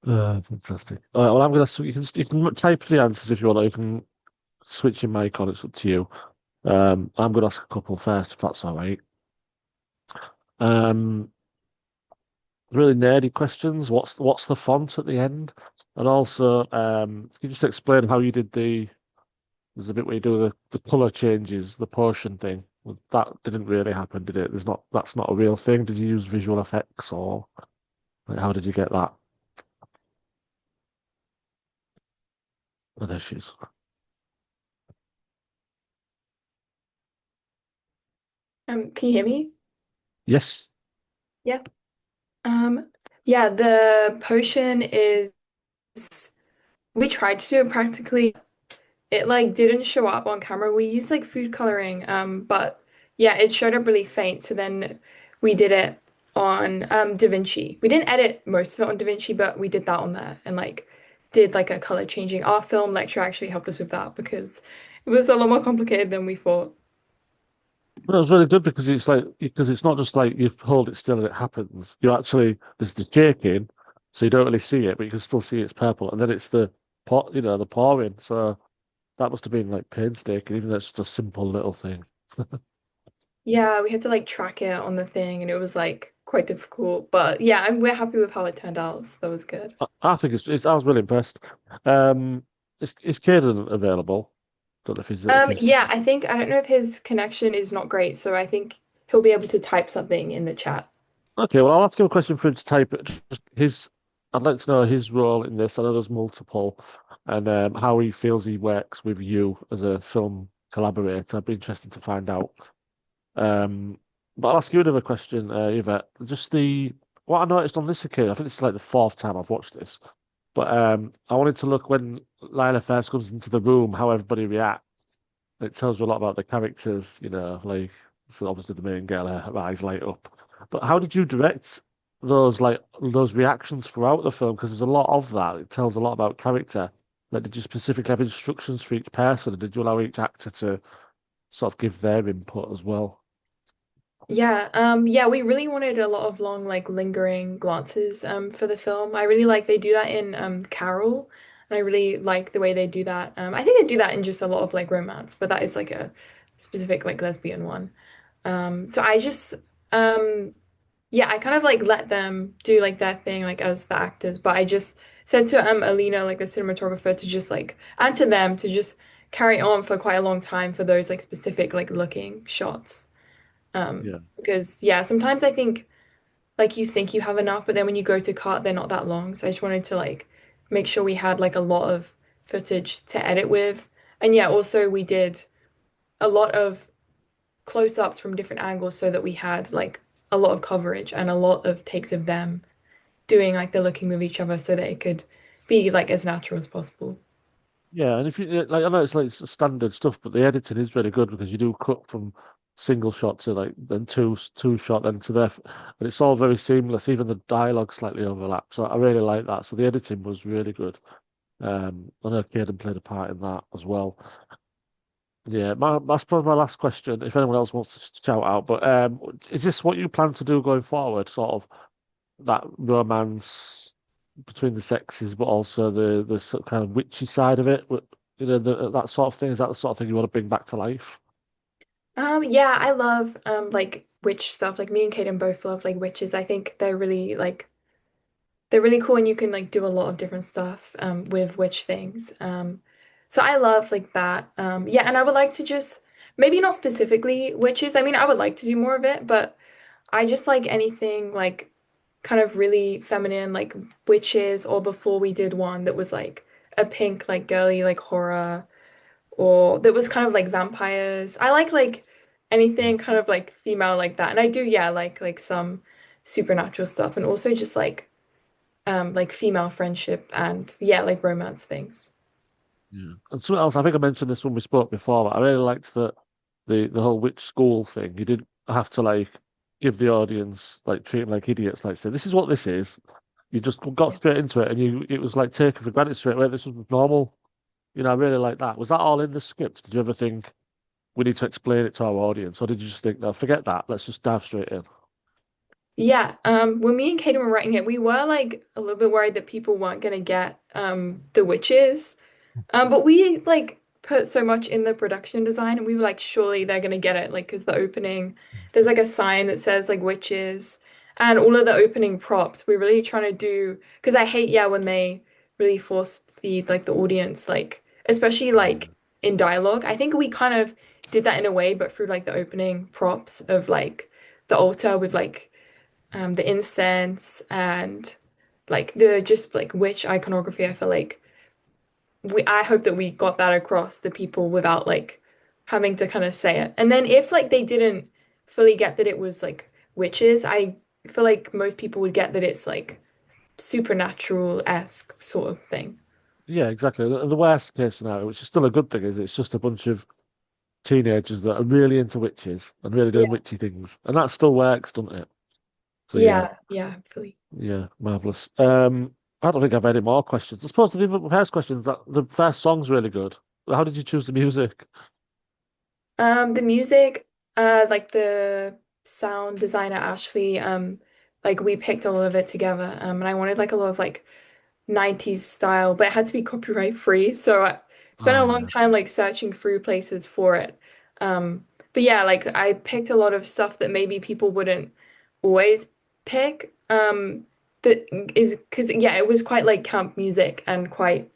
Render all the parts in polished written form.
Fantastic. All right, well, I'm gonna. You can type the answers if you want. Or you can switch your mic on. It's up to you. I'm gonna ask a couple first, if that's all right. Um, really nerdy questions. What's the font at the end? And also, can you just explain how you did the? There's a bit where you do the color changes, the potion thing. Well, that didn't really happen, did it? That's not a real thing. Did you use visual effects or like, how did you get that? Oh, there she is. Can you hear me? Yes. Yeah. Um, yeah, the potion is we tried to do it practically. It like didn't show up on camera. We used like food coloring, but yeah, it showed up really faint. So then we did it on DaVinci. We didn't edit most of it on DaVinci, but we did that on there and like did like a color changing. Our film lecturer actually helped us with that because it was a lot more complicated than we thought. Well, it was really good because it's not just like you hold it still and it happens. You actually there's the shaking, so you don't really see it, but you can still see it's purple, and then it's the pot, the pouring. So that must have been like painstaking, even though it's just a simple little thing. Yeah, we had to like track it on the thing and it was like quite difficult. But yeah, we're happy with how it turned out. So that was good. I think I was really impressed. Um, is Caden available? Don't know if he's Yeah, I don't know if his connection is not great, so I think he'll be able to type something in the chat. okay. Well, I'll ask him a question for him to type it. Just his, I'd like to know his role in this. I know there's multiple, and how he feels he works with you as a film collaborator. I'd be interested to find out. Um, but I'll ask you another question, Yvette. Just what I noticed on this occasion. I think this is like the fourth time I've watched this, but I wanted to look when Lila first comes into the room, how everybody reacts. It tells you a lot about the characters, like so obviously the main girl, her eyes light up. But how did you direct those reactions throughout the film? Because there's a lot of that. It tells a lot about character. Like, did you specifically have instructions for each person, or did you allow each actor to sort of give their input as well? Yeah, we really wanted a lot of long, like lingering glances for the film. I really like they do that in Carol, and I really like the way they do that. I think they do that in just a lot of like romance, but that is like a specific like lesbian one. So I just yeah, I kind of like let them do like their thing like as the actors, but I just said to Alina, like the cinematographer, to just like and to them to just carry on for quite a long time for those like specific like looking shots. Yeah. Because yeah, sometimes I think like you think you have enough, but then when you go to cut, they're not that long. So I just wanted to like make sure we had like a lot of footage to edit with. And yeah, also we did a lot of close-ups from different angles so that we had like a lot of coverage and a lot of takes of them doing like the looking with each other so that it could be like as natural as possible. Yeah, and if you like, I know it's like standard stuff, but the editing is really good because you do cut from single shot to like then two shot then to there, and it's all very seamless. Even the dialogue slightly overlaps. So I really like that. So the editing was really good. I know Caden played a part in that as well. Yeah, that's probably my last question. If anyone else wants to shout out, but is this what you plan to do going forward? Sort of that romance between the sexes, but also the sort of kind of witchy side of it. That sort of thing. Is that the sort of thing you want to bring back to life? Yeah, I love like witch stuff. Like me and Kaden both love like witches. I think they're really cool and you can like do a lot of different stuff with witch things. So I love like that. Yeah, and I would like to just maybe not specifically witches. I mean, I would like to do more of it, but I just like anything like kind of really feminine, like witches, or before we did one that was like a pink, like girly, like horror, or that was kind of like vampires. I like anything kind of like female like that. And I do, yeah, like some supernatural stuff and also just like female friendship and yeah, like romance things. Yeah. And something else, I think I mentioned this when we spoke before, but I really liked that the whole witch school thing. You didn't have to like give the audience like treat them like idiots, like say this is what this is. You just got Yeah. straight into it, and it was like taken for granted straight away. This was normal. I really like that. Was that all in the script? Did you ever think we need to explain it to our audience, or did you just think, no, forget that, let's just dive straight in? Yeah, when me and Kaden were writing it, we were like a little bit worried that people weren't gonna get the witches. But we like put so much in the production design, and we were like, surely they're gonna get it, like, because the opening, there's like a sign that says like witches, and all of the opening props. We're really trying to do because I hate, yeah, when they really force feed like the audience, like especially like Yeah. in dialogue. I think we kind of did that in a way, but through like the opening props of like the altar with like the incense and like the just like witch iconography. I feel like I hope that we got that across to people without like having to kind of say it. And then if like they didn't fully get that it was like witches, I feel like most people would get that it's like supernatural-esque sort of thing. Yeah, exactly. The worst case scenario, which is still a good thing, is it's just a bunch of teenagers that are really into witches and really doing Yeah. witchy things, and that still works, doesn't it? So yeah, Yeah, hopefully. yeah, marvelous. I don't think I've any more questions. I suppose the first question is that the first song's really good. How did you choose the music? The music, like the sound designer Ashley, like we picked a lot of it together. And I wanted like a lot of like 90s style, but it had to be copyright free. So I spent Oh a long yeah, time like searching through places for it. But yeah, like I picked a lot of stuff that maybe people wouldn't always pick. That is because yeah, it was quite like camp music and quite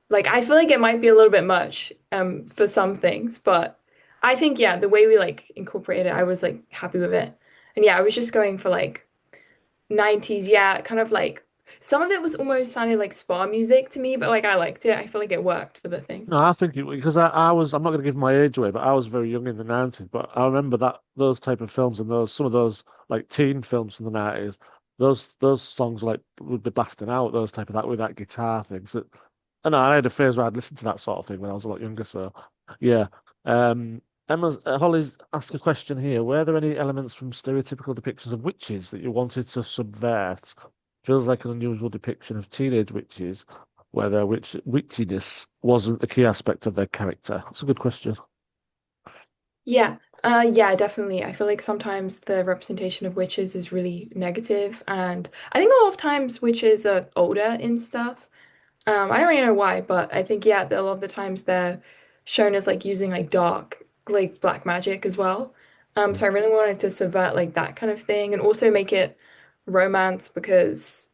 like I feel like it might be a little bit much for some things, but I think yeah, the way we like incorporated it, I was like happy with it. And yeah, I was just going for like 90s, yeah, kind of like some of it was almost sounded like spa music to me, but like I liked it. I feel like it worked for the thing. no, I think it because I was I'm not going to give my age away, but I was very young in the 90s. But I remember that those type of films and those some of those like teen films from the 90s, those songs like would be blasting out those type of that with that guitar thing. So, and I had a phase where I'd listen to that sort of thing when I was a lot younger. So yeah. Emma's Holly's asked a question here. Were there any elements from stereotypical depictions of witches that you wanted to subvert? Feels like an unusual depiction of teenage witches where their witchiness wasn't the key aspect of their character? That's a good question. Yeah. Yeah, definitely. I feel like sometimes the representation of witches is really negative, and I think a lot of times witches are older in stuff. I don't really know why, but I think yeah, a lot of the times they're shown as like using like dark, like black magic as well. So I really wanted to subvert like that kind of thing and also make it romance because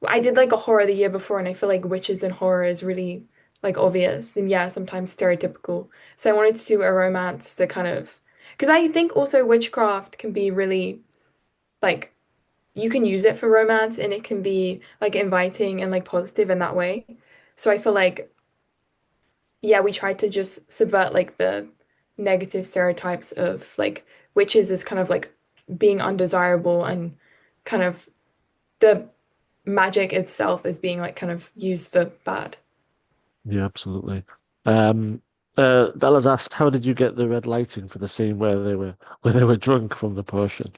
I did like a horror the year before, and I feel like witches in horror is really like obvious and yeah, sometimes stereotypical. So I wanted to do a romance to kind of because I think also witchcraft can be really like you can use it for romance and it can be like inviting and like positive in that way. So I feel like yeah, we tried to just subvert like the negative stereotypes of like witches as kind of like being undesirable and kind of the magic itself as being like kind of used for bad. Yeah, absolutely. Um, Bella's asked, how did you get the red lighting for the scene where they were drunk from the potion?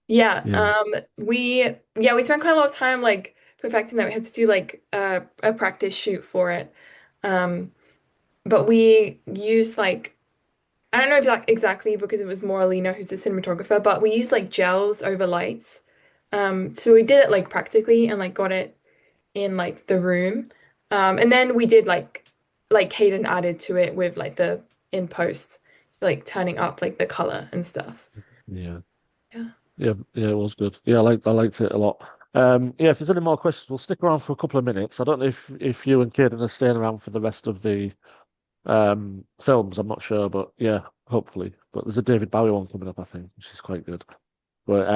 Yeah, Yeah. we spent quite a lot of time like perfecting that. We had to do like a practice shoot for it. Um, but we used like I don't know if like exactly because it was more Alina who's the cinematographer, but we used like gels over lights. So we did it like practically and like got it in like the room. And then we did like Caden added to it with like the in post, like turning up like the color and stuff. Yeah. Yeah. Yeah, it was good. Yeah, I liked it a lot. Yeah, if there's any more questions, we'll stick around for a couple of minutes. I don't know if you and Kaden are staying around for the rest of the films. I'm not sure, but yeah, hopefully. But there's a David Bowie one coming up, I think, which is quite good. But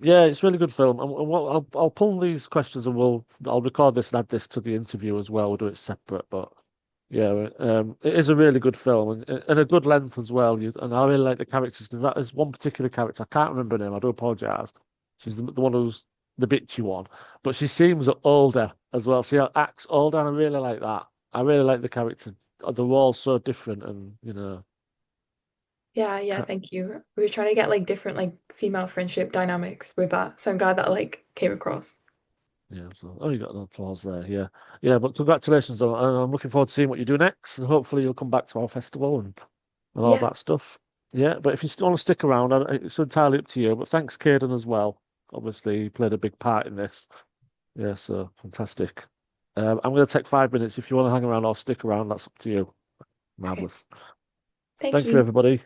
yeah, it's a really good film. And I'll pull these questions and I'll record this and add this to the interview as well. We'll do it separate, but yeah, it is a really good film and a good length as well. And I really like the characters because that is one particular character. I can't remember her name. I do apologize. She's the one who's the bitchy one, but she seems older as well. She acts older, and I really like that. I really like the character. They're all so different, and Yeah, yeah, ca- thank you. We were trying to get like different like female friendship dynamics with that. So I'm glad that like came across. yeah. So, oh, you got an applause there. Yeah, yeah. But congratulations! I'm looking forward to seeing what you do next, and hopefully you'll come back to our festival and all Yeah, that stuff. Yeah, but if you still want to stick around, it's entirely up to you. But thanks, Caden, as well. Obviously, he played a big part in this. Yeah, so fantastic. I'm going to take 5 minutes. If you want to hang around or stick around, that's up to you. Okay. Marvelous. Thank Thank you, you. everybody.